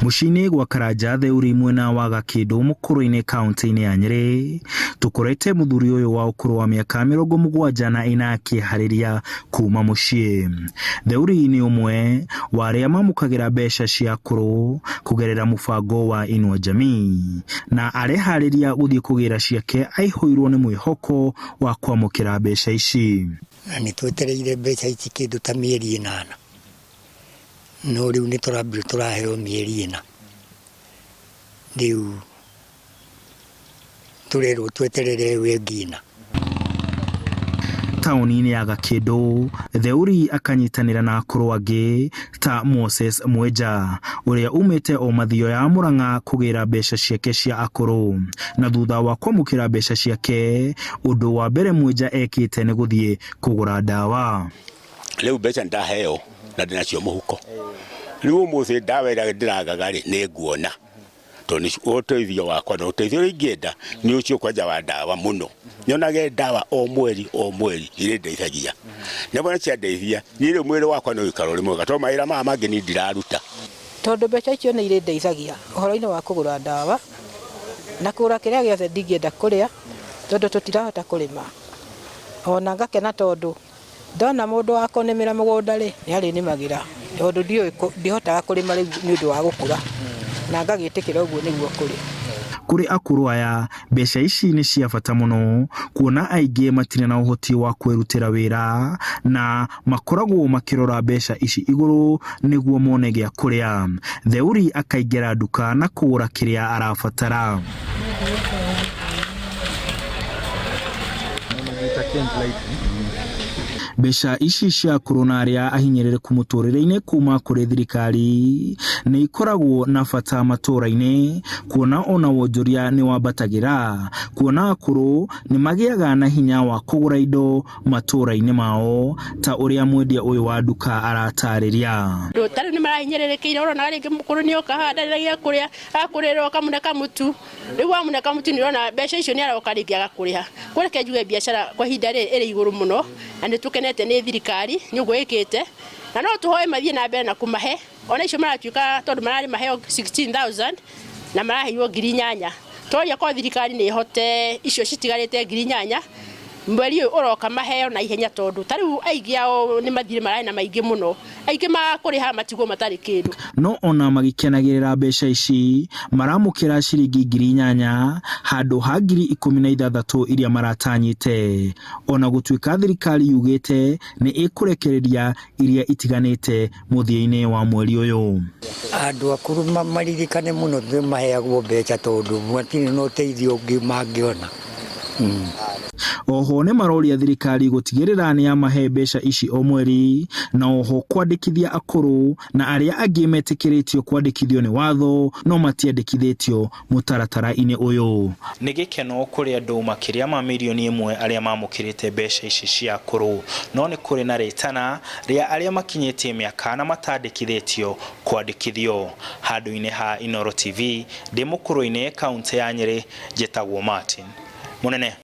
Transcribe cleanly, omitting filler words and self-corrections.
Mucini gwa Karanja Theuri mwena wa Gakindu mukuru-ini kaunti-ini ya Nyeri tukorete muthuri uyu wa ukuru wa miaka 74 akihariria kuma mucii. Theuri ni umwe wa aria mamukagira mbeca cia akuru kugerera mubango wa Inua Jamii na arehariria guthii kugira ciake aihuirwo ni mwihoko wa kwamukira mbeca ici. Ni twetereire mbeca ici kindu ta mieri 8 no riu ni turaheo mieri 4 riu turero tweterere wengina. Tauni-ini ya Gakindu Theuri akanyitanira na akuru angi ta Moses Mwenja uria umite o mathio ya Murang'a kugira mbeca ciake cia akuru, na thutha wa kwamukira mbeca ciake undu wa mbere Mwenja ekite ni guthie kugura dawa. Riu mbeca ndaheo na ndinacio muhuko. Riu umuthi dawa ira ndiragaga ri ni nguona toni uteithio wakwa no uteithio ingenda ni ucio kwanja wa dawa muno nyonage dawa o mweri ire ndeithagia nebona cia ndeithia ni ire mwiri wakwa no ikaro rimwe gato maira mangi ni ndiraruta tondu mbeca icio ni ire ndeithagia uhoro-ini wa kugura dawa na kugura kiria giothe ndingienda kuria tondu tutirahota kurima ona ngakena tondu ndona mundu wa kunemera mugunda ri ni ari nimagira tondu ndihotaga kurima riu ni undu wa gukura na ngagitikira uguo niguo kuri. Kuri akuru aya mbeca ici ni cia bata muno kuona aingi matire na uhoti wa kwirutira wira na makoragwo makirora mbeca ici iguru niguo mone gia kuria. Theuri akaingera nduka na kugura kiria arabatara. Mbeca ici cia korona aria ahinyĩrĩrĩku mũtũrĩre-inĩ kuma kũrĩ thirikari nĩ ikoragwo na bata matũra-inĩ kuona ona wonjoria nĩ wambatagĩra kuona akũrũ nĩ magĩaga na hinya wa kũgũra indo matũra-inĩ mao ta ũrĩa mwendia ũyũ wa nduka aratarĩria. Rũtarĩ nĩ marahinyĩrĩrĩkĩire ũrona rĩngĩ mũkũrũ nĩ okahandarĩria kũrĩa akũrĩrwo kamuneka mutu rĩu wamuneka mutu nĩ ũrona mbeca icio nĩ aroka rĩngĩ agakũrĩha kũreke njuge biacara kwa ihinda ĩrĩ igũrũ mũno na nĩ tukenete nĩ thirikari nyũgũ ĩkĩte na no tũhoe mathie na mbere na kumahe ona icio maratuĩka tondu mararĩ maheo 16,000 na maraheirwo 8,000 tũria kwa thirikari nĩ ihote icio citigarĩte 8,000 mweri ũyũ ũroka maheo na ihenya tondu tarĩu aingĩ ao nĩ mathire mararĩ na maingĩ mũno aingĩ makũrĩha matigwo matarĩ kĩndũ. No ona magikenagĩrĩra mbeca ici maramũkĩra ciringi 8,000 handũ ha 16,000 iria maratanyĩte ona gũtuĩka thirikari yugĩte nĩ ĩkũrekereria iria itiganĩte mũthia-inĩ wa mweri ũyũ. Andũ akuru maririkane mũno nĩ maheagwo mbeca tondu matirĩ na ũteithio ũngĩ mangĩona. Oho nĩ maroria thirikari gũtigĩrĩra nĩ yamahe mbeca ici o mweri na oho kwandĩkithia akũrũ na arĩa angĩ metĩkĩrĩtio kwandĩkithio nĩ watho no matiandĩkithĩtio mũtaratara-inĩ ũyũ. Nĩ gĩkeno kũrĩ andũ makĩria ma mirioni 1 arĩa mamũkĩrĩte mbeca ici cia akũrũ no nĩ kũrĩ na rĩtana rĩa arĩa makinyĩtie mĩaka na matandĩkithĩtio kwandĩkithio. Handũ-inĩ ha Inooro TV ndĩ mũkũrũ-inĩ kaunti ya Nyeri njĩtagwo Martin Munene.